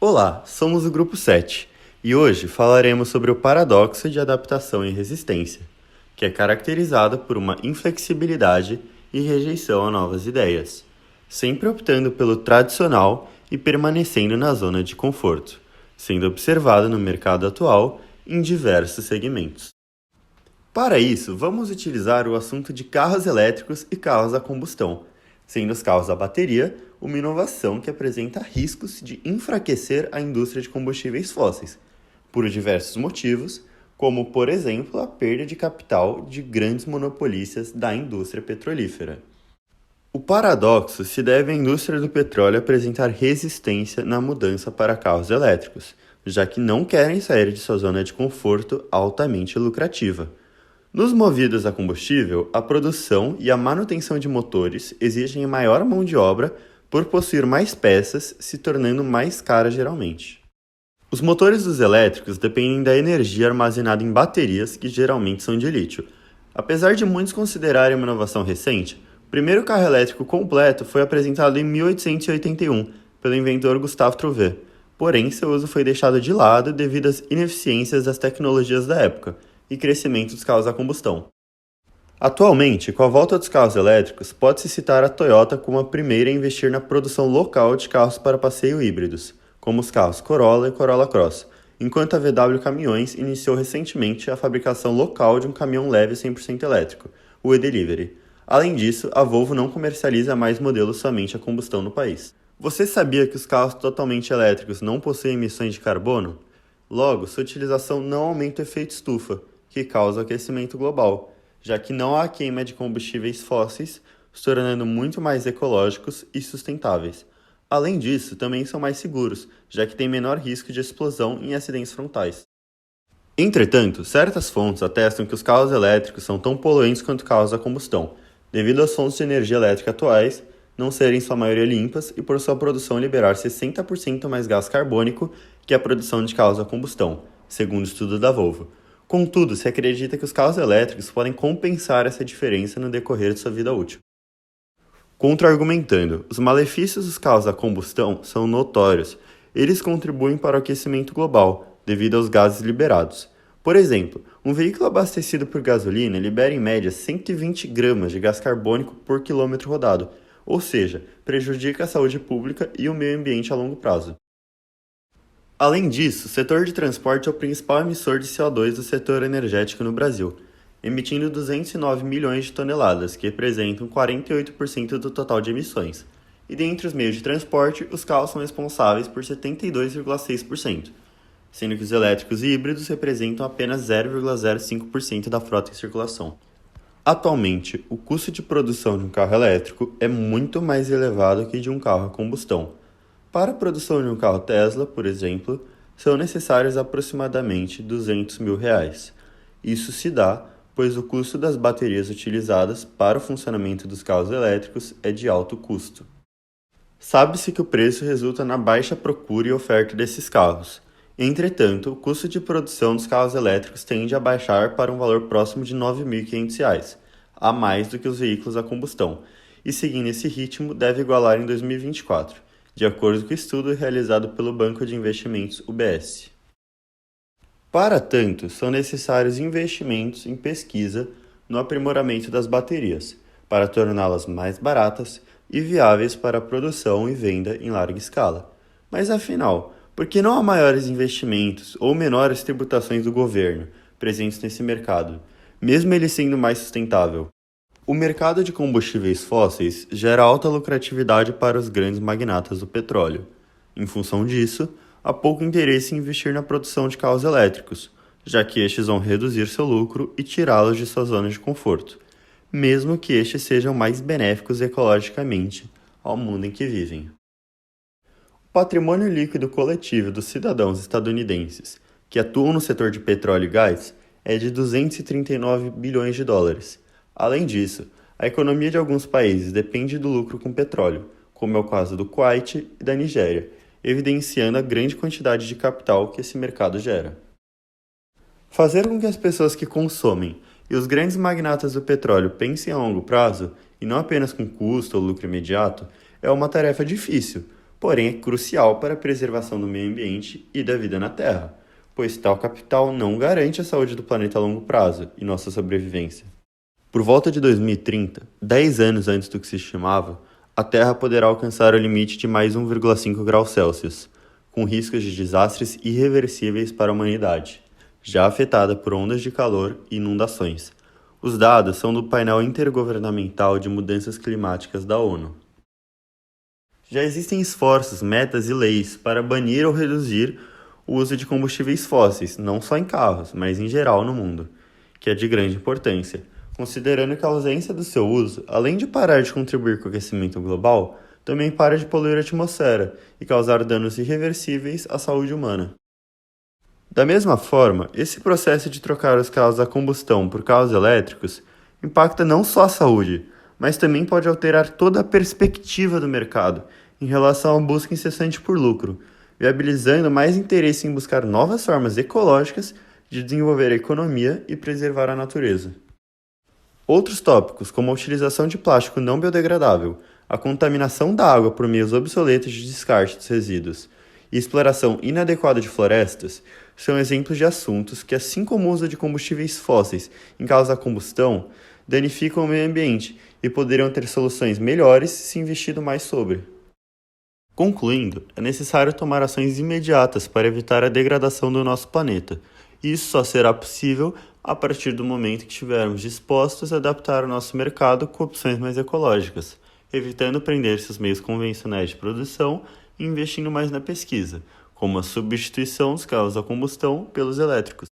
Olá, somos o Grupo 7 e hoje falaremos sobre o paradoxo de adaptação e resistência, que é caracterizado por uma inflexibilidade e rejeição a novas ideias, sempre optando pelo tradicional e permanecendo na zona de conforto, sendo observado no mercado atual em diversos segmentos. Para isso, vamos utilizar o assunto de carros elétricos e carros a combustão, sendo os carros a bateria uma inovação que apresenta riscos de enfraquecer a indústria de combustíveis fósseis, por diversos motivos, como, por exemplo, a perda de capital de grandes monopolistas da indústria petrolífera. O paradoxo se deve à indústria do petróleo apresentar resistência na mudança para carros elétricos, já que não querem sair de sua zona de conforto altamente lucrativa. Nos movidos a combustível, a produção e a manutenção de motores exigem maior mão de obra por possuir mais peças, se tornando mais caras geralmente. Os motores dos elétricos dependem da energia armazenada em baterias que geralmente são de lítio. Apesar de muitos considerarem uma inovação recente, o primeiro carro elétrico completo foi apresentado em 1881 pelo inventor Gustave Trouvé, porém seu uso foi deixado de lado devido às ineficiências das tecnologias da época e crescimento dos carros a combustão. Atualmente, com a volta dos carros elétricos, pode-se citar a Toyota como a primeira a investir na produção local de carros para passeio híbridos, como os carros Corolla e Corolla Cross, enquanto a VW Caminhões iniciou recentemente a fabricação local de um caminhão leve 100% elétrico, o e-Delivery. Além disso, a Volvo não comercializa mais modelos somente a combustão no país. Você sabia que os carros totalmente elétricos não possuem emissões de carbono? Logo, sua utilização não aumenta o efeito estufa, que causa o aquecimento global, já que não há queima de combustíveis fósseis, se tornando muito mais ecológicos e sustentáveis. Além disso, também são mais seguros, já que têm menor risco de explosão em acidentes frontais. Entretanto, certas fontes atestam que os carros elétricos são tão poluentes quanto carros a combustão, devido às fontes de energia elétrica atuais não serem em sua maioria limpas e por sua produção liberar 60% mais gás carbônico que a produção de carros a combustão, segundo o estudo da Volvo. Contudo, se acredita que os carros elétricos podem compensar essa diferença no decorrer de sua vida útil. Contra-argumentando, os malefícios dos carros a combustão são notórios. Eles contribuem para o aquecimento global, devido aos gases liberados. Por exemplo, um veículo abastecido por gasolina libera em média 120 gramas de gás carbônico por quilômetro rodado, ou seja, prejudica a saúde pública e o meio ambiente a longo prazo. Além disso, o setor de transporte é o principal emissor de CO2 do setor energético no Brasil, emitindo 209 milhões de toneladas, que representam 48% do total de emissões. E dentre os meios de transporte, os carros são responsáveis por 72,6%, sendo que os elétricos e híbridos representam apenas 0,05% da frota em circulação. Atualmente, o custo de produção de um carro elétrico é muito mais elevado que de um carro a combustão. Para a produção de um carro Tesla, por exemplo, são necessários aproximadamente R$200 mil. Isso se dá, pois o custo das baterias utilizadas para o funcionamento dos carros elétricos é de alto custo. Sabe-se que o preço resulta na baixa procura e oferta desses carros. Entretanto, o custo de produção dos carros elétricos tende a baixar para um valor próximo de R$ 9.500, a mais do que os veículos a combustão, e seguindo esse ritmo deve igualar em 2024. De acordo com o estudo realizado pelo Banco de Investimentos UBS. Para tanto, são necessários investimentos em pesquisa no aprimoramento das baterias, para torná-las mais baratas e viáveis para a produção e venda em larga escala. Mas afinal, por que não há maiores investimentos ou menores tributações do governo presentes nesse mercado, mesmo ele sendo mais sustentável? O mercado de combustíveis fósseis gera alta lucratividade para os grandes magnatas do petróleo. Em função disso, há pouco interesse em investir na produção de carros elétricos, já que estes vão reduzir seu lucro e tirá-los de sua zona de conforto, mesmo que estes sejam mais benéficos ecologicamente ao mundo em que vivem. O patrimônio líquido coletivo dos cidadãos estadunidenses que atuam no setor de petróleo e gás é de 239 bilhões de dólares. Além disso, a economia de alguns países depende do lucro com petróleo, como é o caso do Kuwait e da Nigéria, evidenciando a grande quantidade de capital que esse mercado gera. Fazer com que as pessoas que consomem e os grandes magnatas do petróleo pensem a longo prazo, e não apenas com custo ou lucro imediato, é uma tarefa difícil, porém é crucial para a preservação do meio ambiente e da vida na Terra, pois tal capital não garante a saúde do planeta a longo prazo e nossa sobrevivência. Por volta de 2030, 10 anos antes do que se estimava, a Terra poderá alcançar o limite de mais 1,5 graus Celsius, com riscos de desastres irreversíveis para a humanidade, já afetada por ondas de calor e inundações. Os dados são do painel intergovernamental de mudanças climáticas da ONU. Já existem esforços, metas e leis para banir ou reduzir o uso de combustíveis fósseis, não só em carros, mas em geral no mundo, que é de grande importância, considerando que a ausência do seu uso, além de parar de contribuir com o aquecimento global, também para de poluir a atmosfera e causar danos irreversíveis à saúde humana. Da mesma forma, esse processo de trocar os carros a combustão por carros elétricos impacta não só a saúde, mas também pode alterar toda a perspectiva do mercado em relação à busca incessante por lucro, viabilizando mais interesse em buscar novas formas ecológicas de desenvolver a economia e preservar a natureza. Outros tópicos, como a utilização de plástico não biodegradável, a contaminação da água por meios obsoletos de descarte dos resíduos e exploração inadequada de florestas, são exemplos de assuntos que, assim como o uso de combustíveis fósseis em causa da combustão, danificam o meio ambiente e poderiam ter soluções melhores se investido mais sobre. Concluindo, é necessário tomar ações imediatas para evitar a degradação do nosso planeta. Isso só será possível a partir do momento que estivermos dispostos a adaptar o nosso mercado com opções mais ecológicas, evitando prender-se aos meios convencionais de produção e investindo mais na pesquisa, como a substituição dos carros a combustão pelos elétricos.